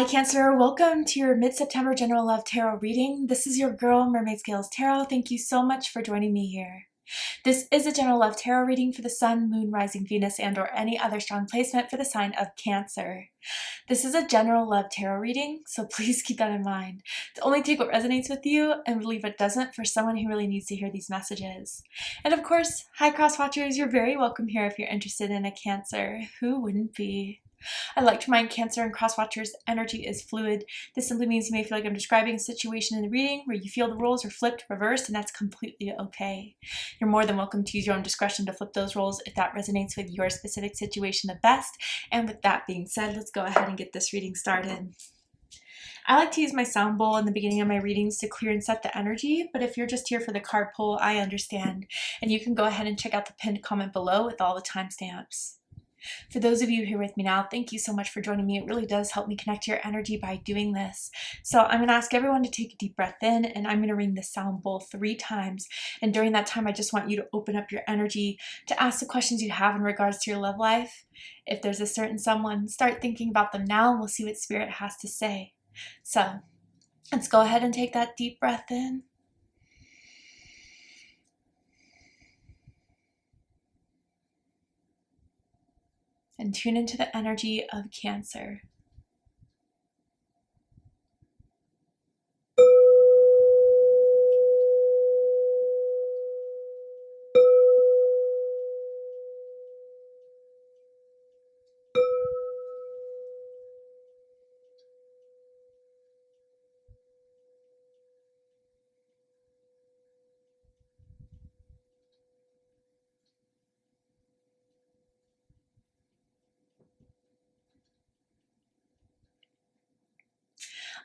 Hi Cancer, welcome to your mid-September General Love Tarot reading. This is your girl, Mermaid Scales Tarot. Thank you so much for joining me here. This is a General Love Tarot reading for the Sun, Moon, Rising, Venus, and or any other strong placement for the sign of Cancer. This is a General Love Tarot reading, so please keep that in mind. To only take what resonates with you and leave what doesn't for someone who really needs to hear these messages. And of course, hi Cross Watchers, you're very welcome here if you're interested in a Cancer. Who wouldn't be? I like to remind Cancer and Cross Watchers energy is fluid. This simply means you may feel like I'm describing a situation in the reading where you feel the roles are flipped, reversed, and that's completely okay. You're more than welcome to use your own discretion to flip those roles if that resonates with your specific situation the best. And with that being said, let's go ahead and get this reading started. I like to use my sound bowl in the beginning of my readings to clear and set the energy, but if you're just here for the card pull, I understand. And you can go ahead and check out the pinned comment below with all the timestamps. For those of you who are with me now, thank you so much for joining me. It really does help me connect to your energy by doing this. So I'm going to ask everyone to take a deep breath in, and I'm going to ring the sound bowl 3 times. And during that time, I just want you to open up your energy to ask the questions you have in regards to your love life. If there's a certain someone, start thinking about them now, and we'll see what Spirit has to say. So let's go ahead and take that deep breath in. And tune into the energy of Cancer.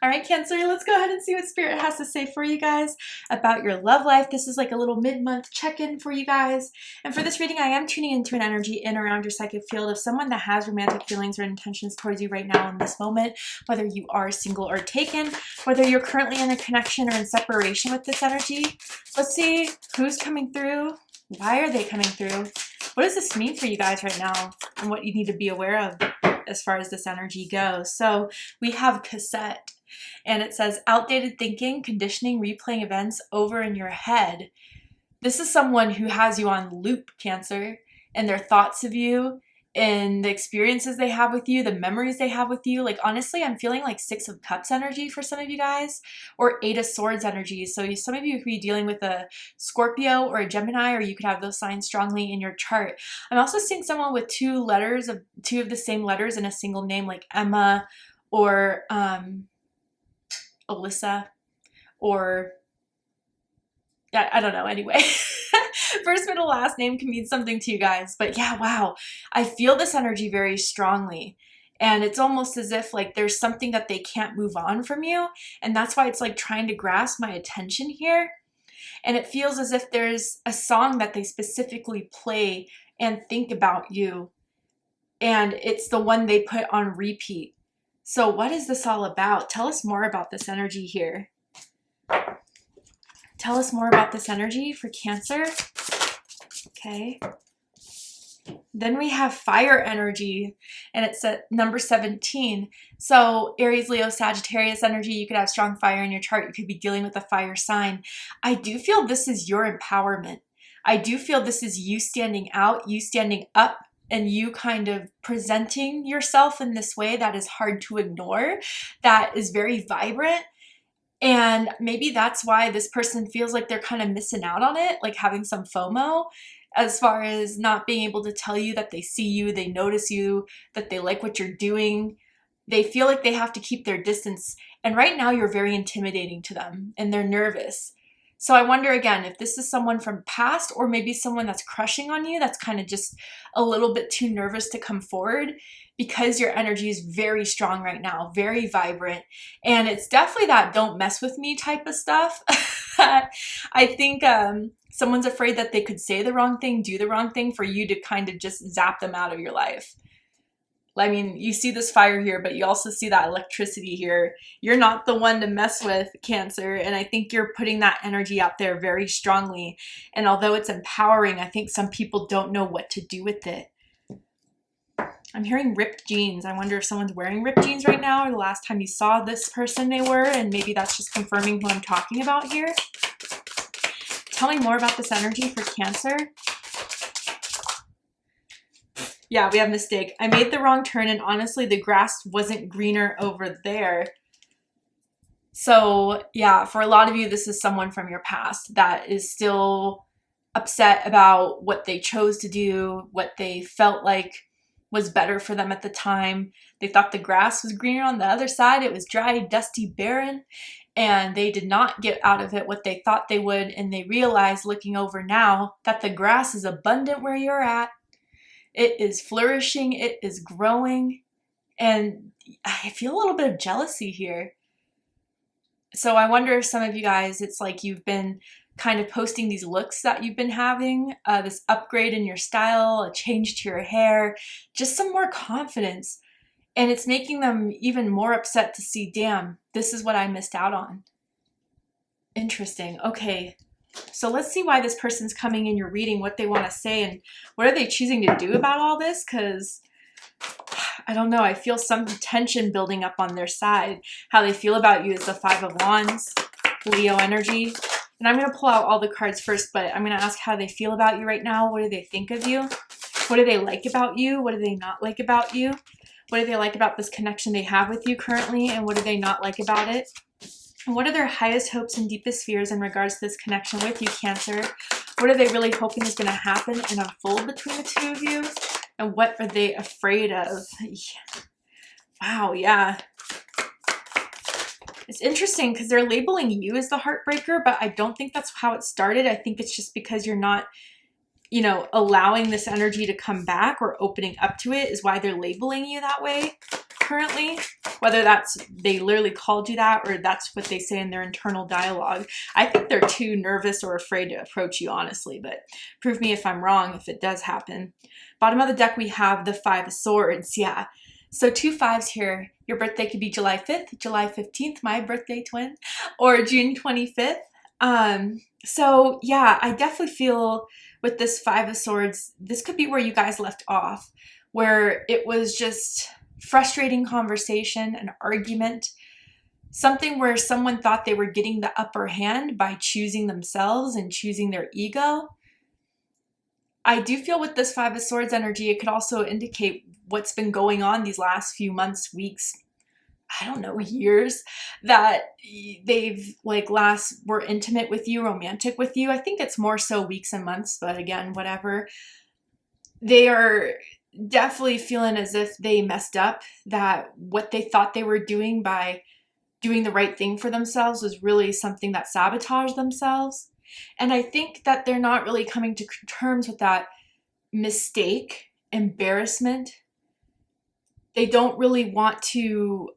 All right, Cancer, let's go ahead and see what Spirit has to say for you guys about your love life. This is like a little mid-month check-in for you guys. And for this reading, I am tuning into an energy in around your psychic field of someone that has romantic feelings or intentions towards you right now in this moment, whether you are single or taken, whether you're currently in a connection or in separation with this energy. Let's see who's coming through. Why are they coming through? What does this mean for you guys right now and what you need to be aware of as far as this energy goes? So we have cassette. And it says, outdated thinking, conditioning, replaying events over in your head. This is someone who has you on loop, Cancer, and their thoughts of you and the experiences they have with you, the memories they have with you. Like, honestly, I'm feeling like 6 of Cups energy for some of you guys, or 8 of Swords energy. So some of you could be dealing with a Scorpio or a Gemini, or you could have those signs strongly in your chart. I'm also seeing someone with 2 of the same letters in a single name, like Emma or Alyssa, or I don't know. Anyway, first, middle, last name can mean something to you guys. But yeah, wow. I feel this energy very strongly. And it's almost as if like there's something that they can't move on from you. And that's why it's like trying to grasp my attention here. And it feels as if there's a song that they specifically play and think about you. And it's the one they put on repeat. So what is this all about? Tell us more about this energy here. Tell us more about this energy for Cancer. Okay. Then we have fire energy, and it's at number 17. So Aries, Leo, Sagittarius energy, you could have strong fire in your chart. You could be dealing with a fire sign. I do feel this is your empowerment. I do feel this is you standing out, you standing up, and you kind of presenting yourself in this way that is hard to ignore, that is very vibrant. And maybe that's why this person feels like they're kind of missing out on it, like having some FOMO, as far as not being able to tell you that they see you, they notice you, that they like what you're doing. They feel like they have to keep their distance. And right now you're very intimidating to them and they're nervous. So I wonder again, if this is someone from past, or maybe someone that's crushing on you, that's kind of just a little bit too nervous to come forward, because your energy is very strong right now, very vibrant. And it's definitely that don't mess with me type of stuff. I think someone's afraid that they could say the wrong thing, do the wrong thing for you to kind of just zap them out of your life. I mean, you see this fire here, but you also see that electricity here. You're not the one to mess with, Cancer, and I think you're putting that energy out there very strongly. And although it's empowering, I think some people don't know what to do with it. I'm hearing ripped jeans. I wonder if someone's wearing ripped jeans right now, or the last time you saw this person they were, and maybe that's just confirming who I'm talking about here. Tell me more about this energy for Cancer. Yeah, we have mistake. I made the wrong turn, and honestly, the grass wasn't greener over there. So yeah, for a lot of you, this is someone from your past that is still upset about what they chose to do, what they felt like was better for them at the time. They thought the grass was greener on the other side. It was dry, dusty, barren, and they did not get out of it what they thought they would, and they realized, looking over now, that the grass is abundant where you're at. It is flourishing, it is growing, and I feel a little bit of jealousy here. So I wonder if some of you guys, it's like you've been kind of posting these looks that you've been having, this upgrade in your style, a change to your hair, just some more confidence. And it's making them even more upset to see, damn, this is what I missed out on. Interesting. Okay. So let's see why this person's coming in your reading, what they want to say, and what are they choosing to do about all this? Because I don't know, I feel some tension building up on their side. How they feel about you is the Five of Wands, Leo energy. And I'm going to pull out all the cards first, but I'm going to ask how they feel about you right now. What do they think of you? What do they like about you? What do they not like about you? What do they like about this connection they have with you currently? And what do they not like about it? And what are their highest hopes and deepest fears in regards to this connection with you, Cancer? What are they really hoping is going to happen and unfold between the two of you? And what are they afraid of? Wow, yeah. It's interesting because they're labeling you as the heartbreaker, but I don't think that's how it started. I think it's just because you're not, you know, allowing this energy to come back or opening up to it is why they're labeling you that way currently. Whether that's they literally called you that or that's what they say in their internal dialogue. I think they're too nervous or afraid to approach you, honestly, but prove me if I'm wrong if it does happen. Bottom of the deck, we have the Five of Swords. Yeah. So 2 5s here. Your birthday could be July 5th, July 15th, my birthday twin, or June 25th. So yeah, I definitely feel with this Five of Swords, this could be where you guys left off, where it was just frustrating conversation, an argument, something where someone thought they were getting the upper hand by choosing themselves and choosing their ego. I do feel with this Five of Swords energy, it could also indicate what's been going on these last few months, weeks, I don't know, years, that they've were intimate with you, romantic with you. I think it's more so weeks and months, but again, whatever. They are definitely feeling as if they messed up, that what they thought they were doing by doing the right thing for themselves was really something that sabotaged themselves. And I think that they're not really coming to terms with that mistake, embarrassment. They don't really want to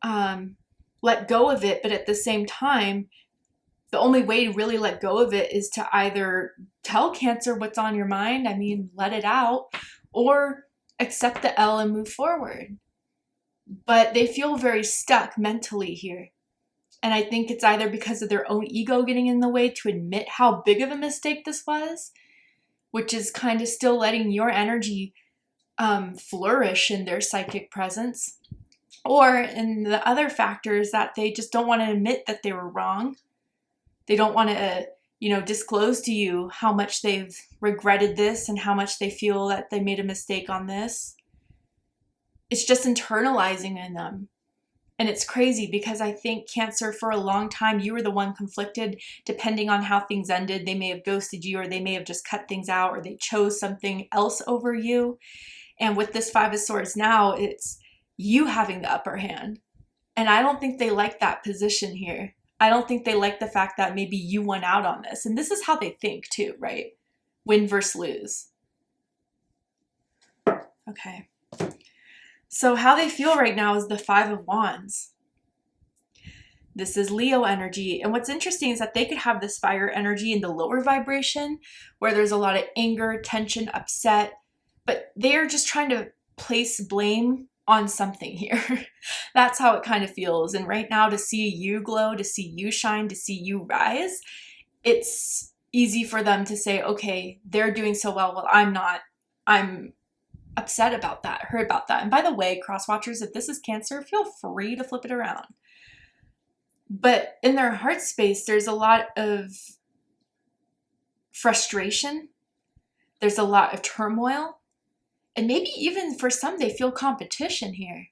let go of it, but at the same time, the only way to really let go of it is to either tell Cancer what's on your mind, I mean, let it out, or accept the L and move forward. But they feel very stuck mentally here. And I think it's either because of their own ego getting in the way to admit how big of a mistake this was, which is kind of still letting your energy flourish in their psychic presence, or in the other factors that they just don't want to admit that they were wrong. They don't want to, disclose to you how much they've regretted this and how much they feel that they made a mistake on this. It's just internalizing in them. And it's crazy because I think Cancer, for a long time, you were the one conflicted. Depending on how things ended, they may have ghosted you, or they may have just cut things out, or they chose something else over you. And with this Five of Swords now, it's you having the upper hand. And I don't think they like that position here. I don't think they like the fact that maybe you won out on this. And this is how they think too, right? Win versus lose. Okay. So how they feel right now is the Five of Wands. This is Leo energy. And what's interesting is that they could have this fire energy in the lower vibration where there's a lot of anger, tension, upset, but they're just trying to place blame on something here. That's how it kind of feels. And right now, to see you glow, to see you shine, to see you rise, it's easy for them to say, okay, they're doing so well. Well, I'm not. upset about that, hurt about that. And by the way, cross watchers, if this is Cancer, feel free to flip it around. But in their heart space, there's a lot of frustration. There's a lot of turmoil. And maybe even for some, they feel competition here.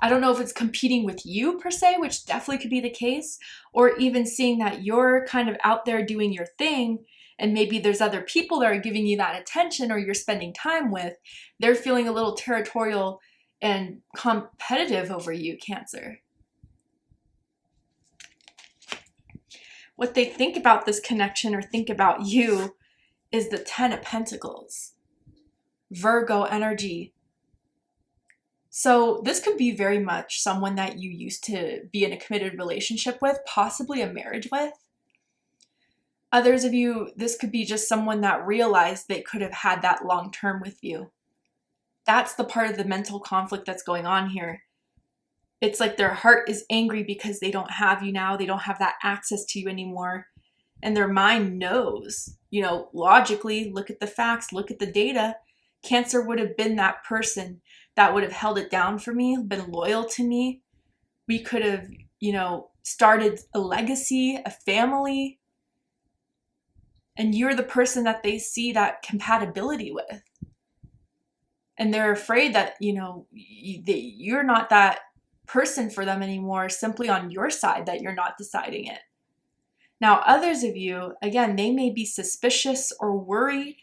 I don't know if it's competing with you per se, which definitely could be the case, or even seeing that you're kind of out there doing your thing, and maybe there's other people that are giving you that attention or you're spending time with. They're feeling a little territorial and competitive over you, Cancer. What they think about this connection or think about you is the 10 of Pentacles, Virgo energy. So this could be very much someone that you used to be in a committed relationship with, possibly a marriage with. Others of you, this could be just someone that realized they could have had that long term with you. That's the part of the mental conflict that's going on here. It's like their heart is angry because they don't have you now. They don't have that access to you anymore. And their mind knows, you know, logically, look at the facts, look at the data. Cancer would have been that person that would have held it down for me, been loyal to me. We could have, you know, started a legacy, a family. And you're the person that they see that compatibility with. And they're afraid that, you know, you're not that person for them anymore, simply on your side, that you're not deciding it. Now, others of you, again, they may be suspicious or worried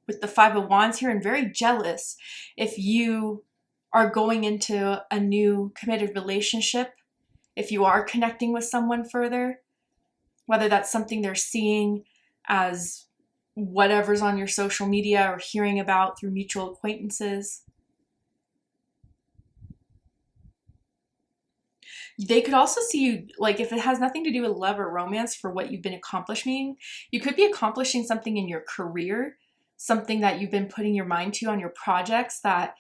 with the 5 of Wands here and very jealous if you are going into a new committed relationship, if you are connecting with someone further, whether that's something they're seeing as whatever's on your social media or hearing about through mutual acquaintances. They could also see you, like if it has nothing to do with love or romance for what you've been accomplishing, you could be accomplishing something in your career, something that you've been putting your mind to on your projects that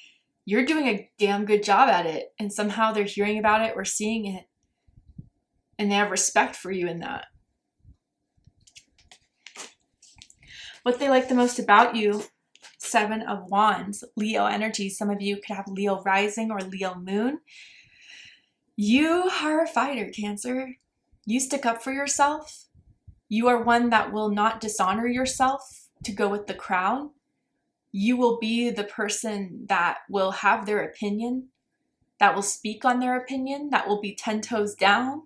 you're doing a damn good job at it. And somehow they're hearing about it or seeing it. And they have respect for you in that. What they like the most about you, 7 of Wands, Leo energy. Some of you could have Leo rising or Leo moon. You are a fighter, Cancer. You stick up for yourself. You are one that will not dishonor yourself to go with the crowd. You will be the person that will have their opinion, that will speak on their opinion, that will be 10 toes down.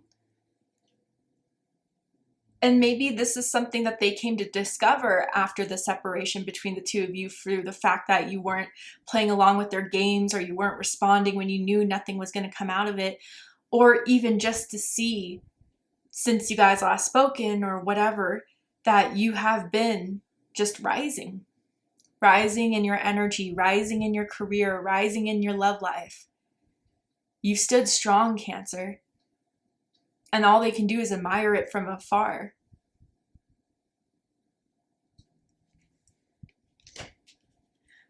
And maybe this is something that they came to discover after the separation between the two of you through the fact that you weren't playing along with their games or you weren't responding when you knew nothing was going to come out of it. Or even just to see, since you guys last spoken or whatever, that you have been just rising. Rising in your energy, rising in your career, rising in your love life. You stood strong, Cancer. And all they can do is admire it from afar.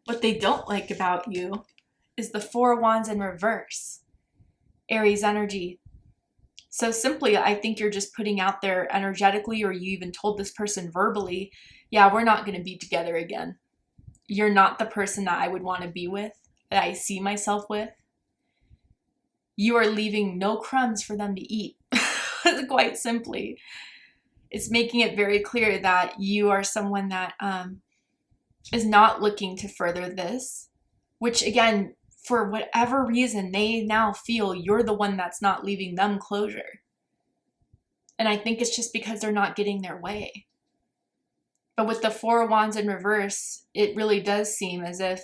What they don't like about you is the 4 of Wands in reverse. Aries energy. So simply, I think you're just putting out there energetically, or you even told this person verbally, yeah, we're not going to be together again. You're not the person that I would want to be with, that I see myself with. You are leaving no crumbs for them to eat. Quite simply. It's making it very clear that you are someone that is not looking to further this, which again, for whatever reason, they now feel you're the one that's not leaving them closure. And I think it's just because they're not getting their way. But with the 4 of Wands in reverse, it really does seem as if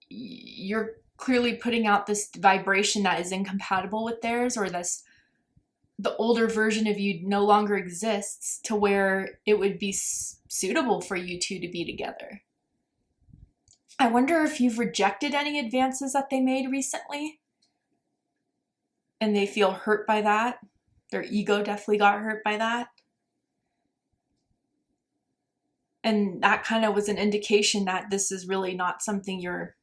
you're clearly putting out this vibration that is incompatible with theirs, or the older version of you no longer exists to where it would be suitable for you two to be together. I wonder if you've rejected any advances that they made recently and they feel hurt by that. Their ego definitely got hurt by that. And that kind of was an indication that this is really not something you're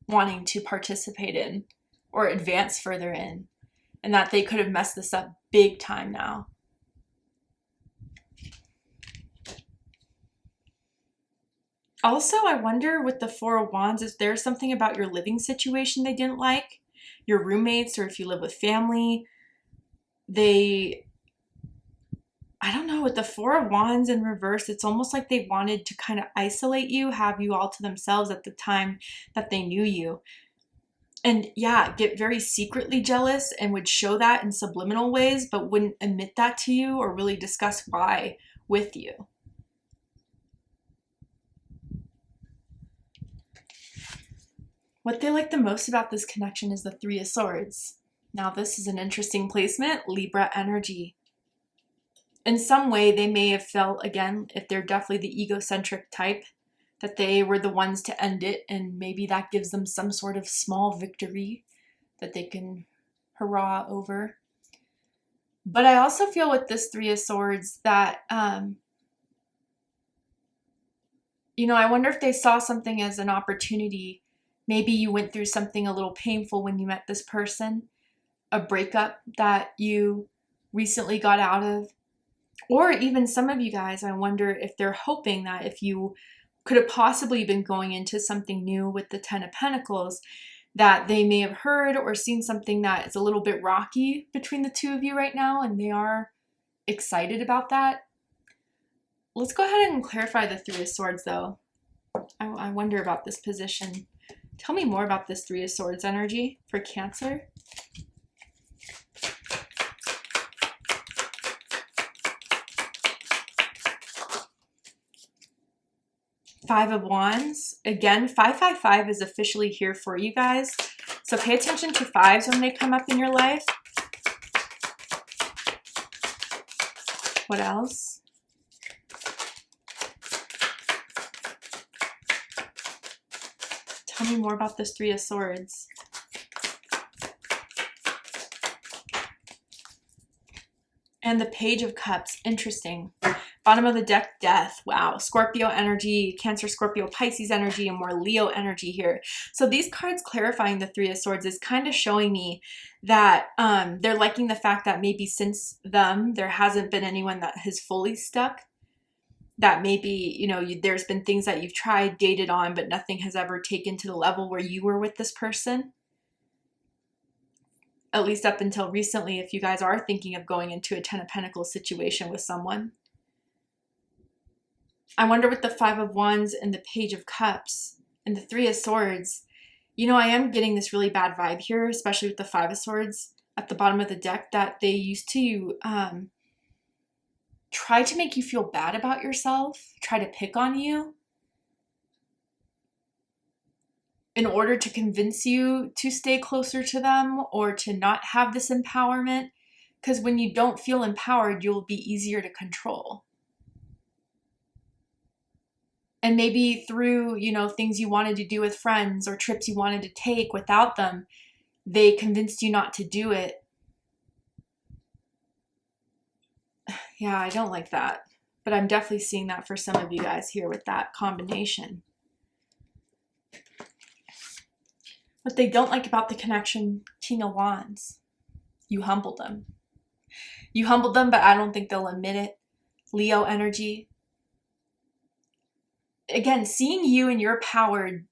wanting to participate in or advance further in, and that they could have messed this up big time now. Also, I wonder with the Four of Wands, is there something about your living situation they didn't like? Your roommates, or if you live with family, I don't know, with the Four of Wands in reverse, it's almost like they wanted to kind of isolate you, have you all to themselves at the time that they knew you. And yeah, get very secretly jealous and would show that in subliminal ways, but wouldn't admit that to you or really discuss why with you. What they like the most about this connection is the Three of Swords. Now, this is an interesting placement, Libra energy. In some way, they may have felt, again, if they're definitely the egocentric type, that they were the ones to end it, and maybe that gives them some sort of small victory that they can hurrah over. But I also feel with this Three of Swords that, you know, I wonder if they saw something as an opportunity. Maybe you went through something a little painful when you met this person, a breakup that you recently got out of. Or even some of you guys, I wonder if they're hoping that if you could have possibly been going into something new with the Ten of Pentacles, that they may have heard or seen something that is a little bit rocky between the two of you right now, and they are excited about that. Let's go ahead and clarify the Three of Swords, though. I wonder about this position. Tell me more about this Three of Swords energy for Cancer. Five of Wands. Again, 555 is officially here for you guys. So pay attention to fives when they come up in your life. What else? Tell me more about this Three of Swords. And the Page of Cups. Interesting. Bottom of the deck, Death. Wow. Scorpio energy, Cancer, Scorpio, Pisces energy, and more Leo energy here. So these cards clarifying the Three of Swords is kind of showing me that they're liking the fact that maybe since them, there hasn't been anyone that has fully stuck. That maybe, you know, there's been things that you've tried, dated on, but nothing has ever taken to the level where you were with this person. At least up until recently, if you guys are thinking of going into a Ten of Pentacles situation with someone. I wonder with the Five of Wands and the Page of Cups and the Three of Swords, you know, I am getting this really bad vibe here, especially with the Five of Swords at the bottom of the deck, that they used to try to make you feel bad about yourself, try to pick on you in order to convince you to stay closer to them or to not have this empowerment. Because when you don't feel empowered, you'll be easier to control. And maybe through, you know, things you wanted to do with friends or trips you wanted to take without them, they convinced you not to do it. Yeah, I don't like that. But I'm definitely seeing that for some of you guys here with that combination. What they don't like about the connection, King of Wands, you humbled them. You humbled them, but I don't think they'll admit it. Leo energy. Again, seeing you and your power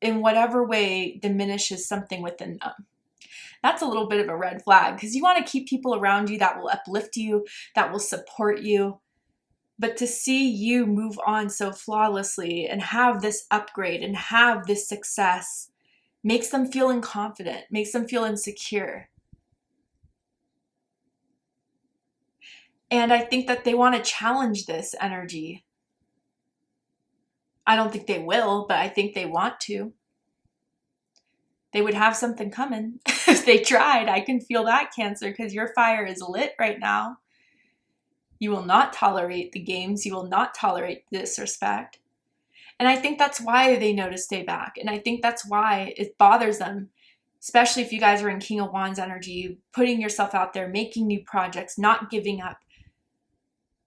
in whatever way diminishes something within them. That's a little bit of a red flag, because you want to keep people around you that will uplift you, that will support you. But to see you move on so flawlessly and have this upgrade and have this success makes them feel inconfident, makes them feel insecure. And I think that they want to challenge this energy. I don't think they will, but I think they want to. They would have something coming if they tried. I can feel that, Cancer, because your fire is lit right now. You will not tolerate the games. You will not tolerate disrespect. And I think that's why they know to stay back. And I think that's why it bothers them, especially if you guys are in King of Wands energy, putting yourself out there, making new projects, not giving up,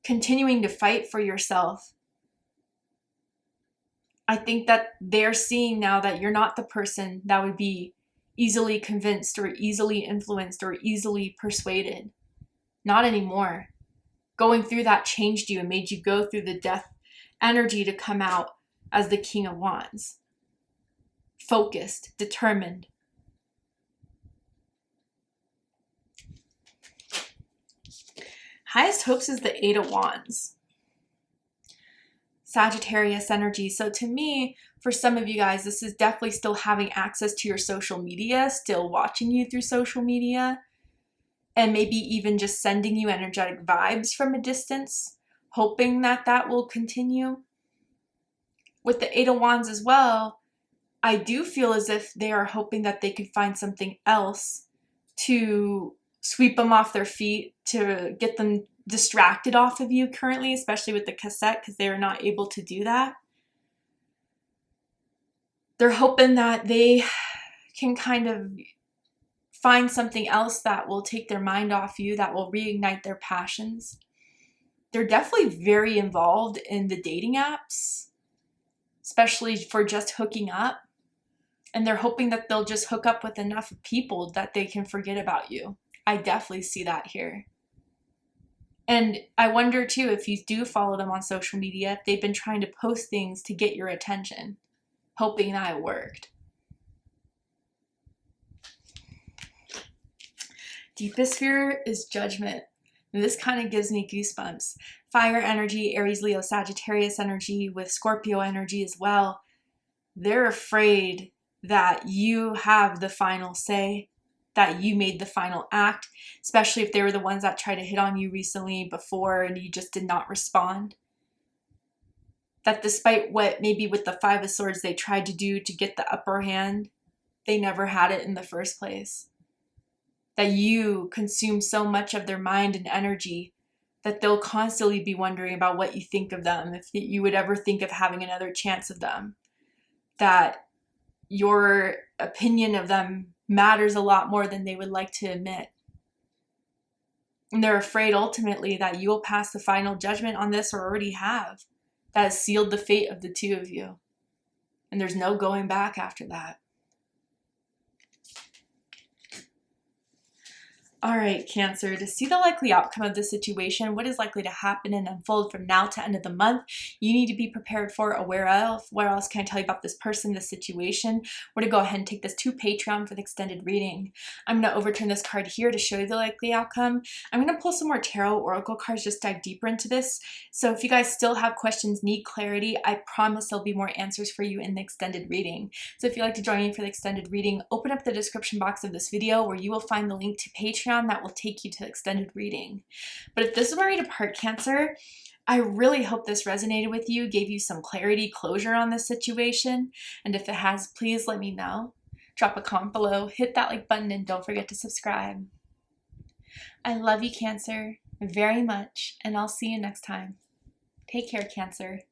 continuing to fight for yourself. I think that they're seeing now that you're not the person that would be easily convinced or easily influenced or easily persuaded. Not anymore. Going through that changed you and made you go through the death energy to come out as the King of Wands. Focused, determined. Highest hopes is the Eight of Wands. Sagittarius energy. So to me, for some of you guys, this is definitely still having access to your social media, still watching you through social media, and maybe even just sending you energetic vibes from a distance, hoping that that will continue. With the Eight of Wands as well, I do feel as if they are hoping that they could find something else to sweep them off their feet, to get them distracted off of you currently, especially with the cassette, because they are not able to do that. They're hoping that they can kind of find something else that will take their mind off you, that will reignite their passions. They're definitely very involved in the dating apps, especially for just hooking up. And they're hoping that they'll just hook up with enough people that they can forget about you. I definitely see that here. And I wonder too, if you do follow them on social media, if they've been trying to post things to get your attention, hoping that it worked. Deepest fear is judgment. And this kind of gives me goosebumps. Fire energy, Aries, Leo, Sagittarius energy with Scorpio energy as well. They're afraid that you have the final say, that you made the final act, especially if they were the ones that tried to hit on you recently before and you just did not respond. That despite what maybe with the Five of Swords they tried to do to get the upper hand, they never had it in the first place. That you consume so much of their mind and energy that they'll constantly be wondering about what you think of them, if you would ever think of having another chance of them. That your opinion of them matters a lot more than they would like to admit. And they're afraid ultimately that you will pass the final judgment on this, or already have. That has sealed the fate of the two of you. And there's no going back after that. All right, Cancer, to see the likely outcome of the situation, what is likely to happen and unfold from now to end of the month, you need to be prepared for, aware of. What else can I tell you about this person, this situation? We're going to go ahead and take this to Patreon for the extended reading. I'm going to overturn this card here to show you the likely outcome. I'm going to pull some more tarot oracle cards, just dive deeper into this. So if you guys still have questions, need clarity, I promise there'll be more answers for you in the extended reading. So if you'd like to join me for the extended reading, open up the description box of this video where you will find the link to Patreon that will take you to extended reading. But if this is where we depart, Cancer, I really hope this resonated with you, gave you some clarity, closure on this situation. And if it has, please let me know. Drop a comment below, hit that like button, and don't forget to subscribe. I love you, Cancer, very much, and I'll see you next time. Take care, Cancer.